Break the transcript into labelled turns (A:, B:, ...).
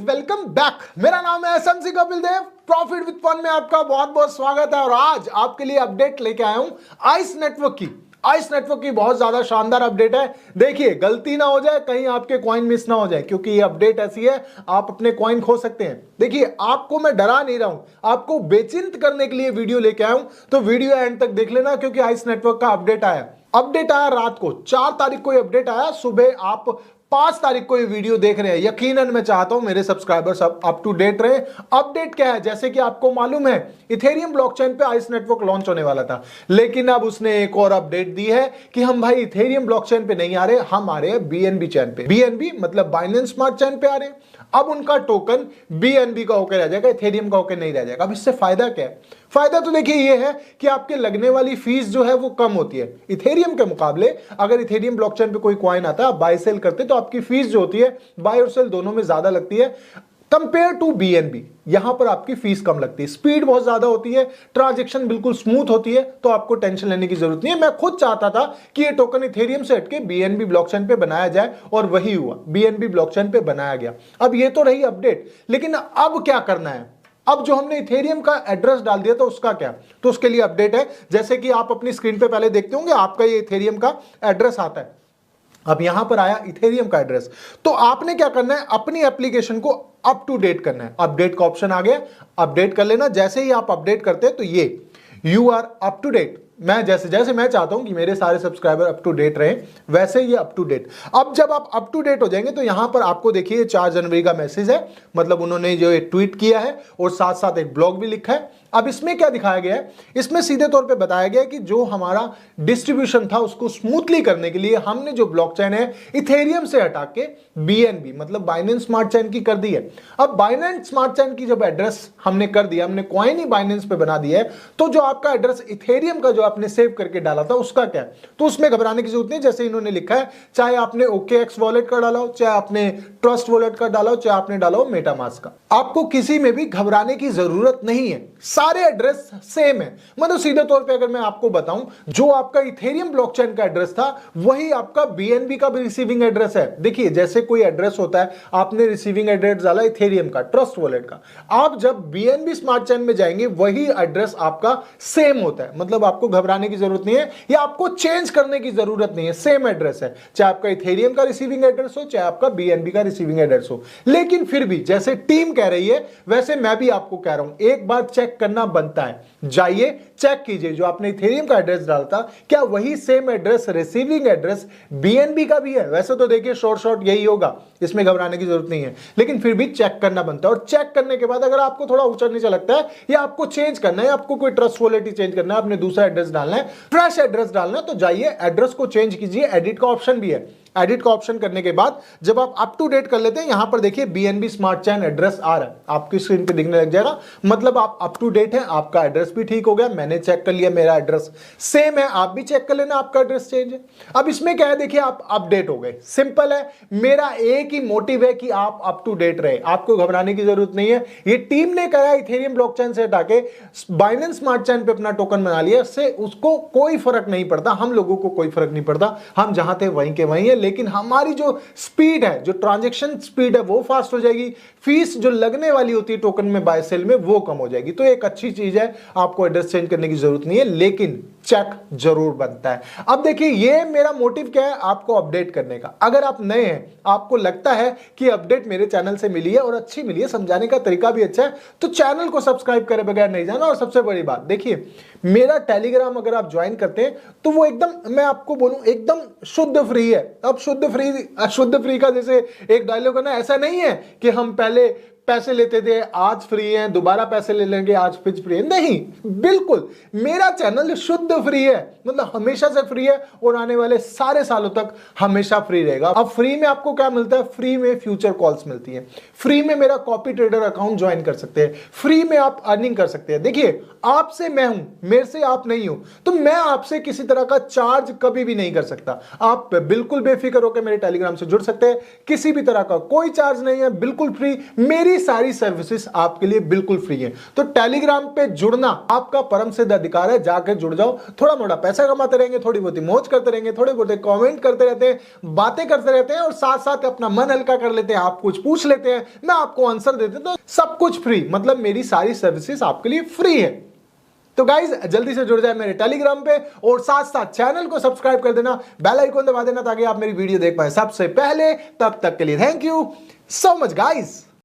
A: Welcome back. मेरा नाम है SMC Kapil Dev. Profit with fun में आपका बहुत बहुत स्वागत है और आज आपके लिए अपडेट लेके आया हूं आइस नेटवर्क की बहुत ज्यादा शानदार अपडेट है। देखिए, गलती ना हो जाए, कहीं आपके कॉइन मिस ना हो जाए, क्योंकि ये अपडेट ऐसी है आप अपने कॉइन खो सकते हैं। देखिए, आपको मैं डरा नहीं रहा हूं, आपको बेचिंत करने के लिए वीडियो लेके आया हूं, तो वीडियो एंड तक देख लेना, क्योंकि आइस नेटवर्क का अपडेट आया रात को 4 तारीख को। अपडेट आया सुबह, आप 5 तारीख को ये वीडियो देख रहे हैं। यकीनन मैं चाहता हूं मेरे सब्सक्राइबर्स अप टू डेट रहे। अपडेट क्या है, जैसे कि आपको मालूम है इथेरियम ब्लॉकचेन पे आइस नेटवर्क लॉन्च होने वाला था, लेकिन अब उसने एक और अपडेट दी है कि हम भाई इथेरियम ब्लॉकचेन पे नहीं आ रहे, हम आ रहे हैं बीएनबी चैन पे। बीएनबी मतलब बाइनेंस स्मार्ट चैन पे आ रहे हैं। अब उनका टोकन बीएनबी का होकर रह जाएगा, इथेरियम का होकर नहीं रह जाएगा। अब इससे फायदा क्या है? फायदा तो देखिए ये है कि आपके लगने वाली फीस जो है वो कम होती है इथेरियम के मुकाबले। अगर इथेरियम ब्लॉकचेन पे कोई कॉइन आता है, आप बाय सेल करते, तो आपकी फीस जो होती है बाय और सेल दोनों में ज्यादा लगती है कंपेयर टू बीएनबी। यहां पर आपकी फीस कम लगती है, स्पीड बहुत ज्यादा होती है, ट्रांजैक्शन बिल्कुल स्मूथ होती है, तो आपको टेंशन लेने की जरूरत नहीं है। मैं खुद चाहता था कि ये टोकन इथेरियम से हटके बीएनबी ब्लॉकचेन पे बनाया जाए और वही हुआ, बीएनबी ब्लॉकचेन पे बनाया गया। अब ये तो रही अपडेट, लेकिन अब क्या करना है? अब जो हमने इथेरियम का एड्रेस डाल दिया था उसका क्या? तो उसके लिए अपडेट है। जैसे कि आप अपनी स्क्रीन पे पहले देखते होंगे, आपका ये इथेरियम का एड्रेस आता है। अब यहां पर आया इथेरियम का एड्रेस, तो आपने क्या करना है, अपनी एप्लीकेशन को अप टू डेट करना है। अपडेट का ऑप्शन आ गया, अपडेट कर लेना। जैसे ही आप अपडेट करते हैं तो ये you are up to date. मैं जैसे मैं चाहता हूं कि मेरे सारे सब्सक्राइबर अप टू डेट रहे, वैसे ये अप टू डेट। अब जब आप अप टू डेट हो जाएंगे तो यहां पर आपको देखिए 4 जनवरी का मैसेज है, मतलब उन्होंने जो ये ट्वीट किया है और साथ साथ एक ब्लॉग भी लिखा है। अब इसमें क्या दिखाया गया है? इसमें सीधे तौर पे बताया गया है कि जो हमारा डिस्ट्रीब्यूशन था उसको स्मूथली करने के लिए हमने जो ब्लॉकचेन है इथेरियम से हटा के बीएनबी मतलब बाइनेंस स्मार्ट चेन की कर दी है। अब बाइनेंस स्मार्ट चेन की जब एड्रेस हमने कर दिया, हमने कॉइन ही बाइनेंस पे बना दिया है, तो जो आपका एड्रेस इथेरियम का जो आपने सेव करके डाला था उसका क्या है? तो उसमें घबराने की जरूरत नहीं। जैसे इन्होंने लिखा है, चाहे आपने OKX वॉलेट का डाला हो, चाहे आपने ट्रस्ट वॉलेट का डाला हो, चाहे आपने डाला हो मेटामास्क का, आपको किसी में भी घबराने की जरूरत नहीं है। सारे एड्रेस सेम है। मतलब सीधे तौर पे अगर मैं आपको बताऊं, जो आपका इथेरियम ब्लॉकचेन का एड्रेस था वही आपका बीएनबी का भी रिसीविंग एड्रेस है। देखिए, जैसे कोई एड्रेस होता है, आपने रिसीविंग एड्रेस डाला इथेरियम का, ट्रस्ट वॉलेट का, आप जब बीएनबी स्मार्ट चेन में जाएंगे वही एड्रेस आपका सेम होता है। मतलब आपको घबराने की जरूरत नहीं है या आपको चेंज करने की जरूरत नहीं है, सेम एड्रेस है, चाहे आपका इथेरियम का रिसीविंग एड्रेस हो, चाहे आपका बीएनबी का रिसीविंग एड्रेस हो। लेकिन फिर भी जैसे टीम कह रही है वैसे मैं भी आपको कह रहा हूं, एक बार चेक करना बनता है। जाइए चेक कीजिए, जो आपने इथेरियम का एड्रेस डाला था क्या वही same address receiving address BNB का भी है? वैसे तो देखिए शॉर्ट यही होगा, इसमें घबराने की जरूरत नहीं है, लेकिन फिर भी चेक करना बनता है। और चेक करने के बाद अगर आपको थोड़ा ऊंचा नीचे लगता है या आपको चेंज करना है, आपको कोई ट्रस्ट वॉलेट ही चेंज करना है, आपने दूसरा एड्रेस डालना है, फ्रेश एड्रेस डालना है, तो जाइए एड्रेस को चेंज कीजिए। एडिट का ऑप्शन भी है। एडिट का ऑप्शन करने के बाद जब आप अप टू डेट कर लेते हैं, यहां पर देखिए बीएनबी स्मार्ट चेन एड्रेस आ रहा है, आपकी स्क्रीन पे दिखने लग जाएगा। मतलब आप अप टू डेट हैं, आपका एड्रेस भी ठीक हो गया। मैंने चेक कर लिया, मेरा एड्रेस सेम है, आप भी चेक कर लेना आपका एड्रेस चेंज है। अब इसमें क्या है, देखिए आप अपडेट हो गए, सिंपल है। मेरा एक ही मोटिव है कि आप अप टू डेट रहे, आपको घबराने की जरूरत नहीं है। ये टीम ने कहा इथेरियम ब्लॉकचेन से हटा के बाइनेंस स्मार्ट चेन पे अपना टोकन बना लिया, इससे उसको कोई फर्क नहीं पड़ता, हम लोगों को कोई फर्क नहीं पड़ता, हम जहां थे वहीं के वहीं है। लेकिन हमारी जो स्पीड है, जो ट्रांजैक्शन स्पीड है वो फास्ट हो जाएगी, फीस जो लगने वाली होती है टोकन में बाय सेल में वो कम हो जाएगी। तो एक अच्छी चीज है, आपको एड्रेस चेंज करने की जरूरत नहीं है, लेकिन चेक जरूर बनता है। अब देखिए, ये मेरा मोटिव क्या है, आपको अपडेट करने का। अगर आप नए हैं, आपको लगता है कि अपडेट मेरे चैनल से मिली है और अच्छी मिली है, समझाने का तरीका भी अच्छा है, तो चैनल को सब्सक्राइब करे बगैर नहीं जाना। और सबसे बड़ी बात देखिए, मेरा टेलीग्राम अगर आप ज्वाइन करते हैं तो वो एकदम, मैं आपको बोलूं, एकदम शुद्ध फ्री है। अब शुद्ध फ्री का जैसे एक डायलॉग है ना, ऐसा नहीं है कि हम पहले पैसे लेते थे आज फ्री हैं, दोबारा पैसे ले लेंगे आज फिर फ्री है, नहीं, बिल्कुल मेरा चैनल शुद्ध फ्री है, मतलब हमेशा से फ्री है और आने वाले सारे सालों तक हमेशा फ्री रहेगा। अब फ्री में आपको क्या मिलता है? फ्री में फ्यूचर कॉल्स मिलती है, फ्री में मेरा कॉपी ट्रेडर अकाउंट ज्वाइन कर सकते हैं, फ्री में आप अर्निंग कर सकते हैं। देखिए, आपसे मैं हूं, मेरे से आप नहीं हो, तो मैं आपसे किसी तरह का चार्ज कभी भी नहीं कर सकता। आप बिल्कुल बेफिक्र होकर मेरे टेलीग्राम से जुड़ सकते हैं, किसी भी तरह का कोई चार्ज नहीं है, बिल्कुल फ्री। मेरी मेरी सारी सर्विसेज आपके लिए बिल्कुल फ्री है। तो टेलीग्राम पे जुड़ना आपका परम सिद्ध अधिकार है, जाके जुड़ जाओ। थोड़ा मोटा पैसा कमाते रहेंगे, थोड़ी बहुत मौज करते रहेंगे, थोड़े बहुत कमेंट करते रहते हैं, बातें करते रहते हैं और साथ साथ अपना मन हल्का कर लेते हैं। आप कुछ पूछ लेते हैं, मैं आपको आंसर देते, तो सब कुछ फ्री, मतलब मेरी सारी सर्विसेज आपके लिए फ्री है। तो गाइज जल्दी से जुड़ जाए मेरे टेलीग्राम पे और साथ साथ चैनल को सब्सक्राइब कर देना, बेल आइकन दबा देना ताकि आप मेरी वीडियो देख पाए सबसे पहले। तब तक के लिए thank you so much guys.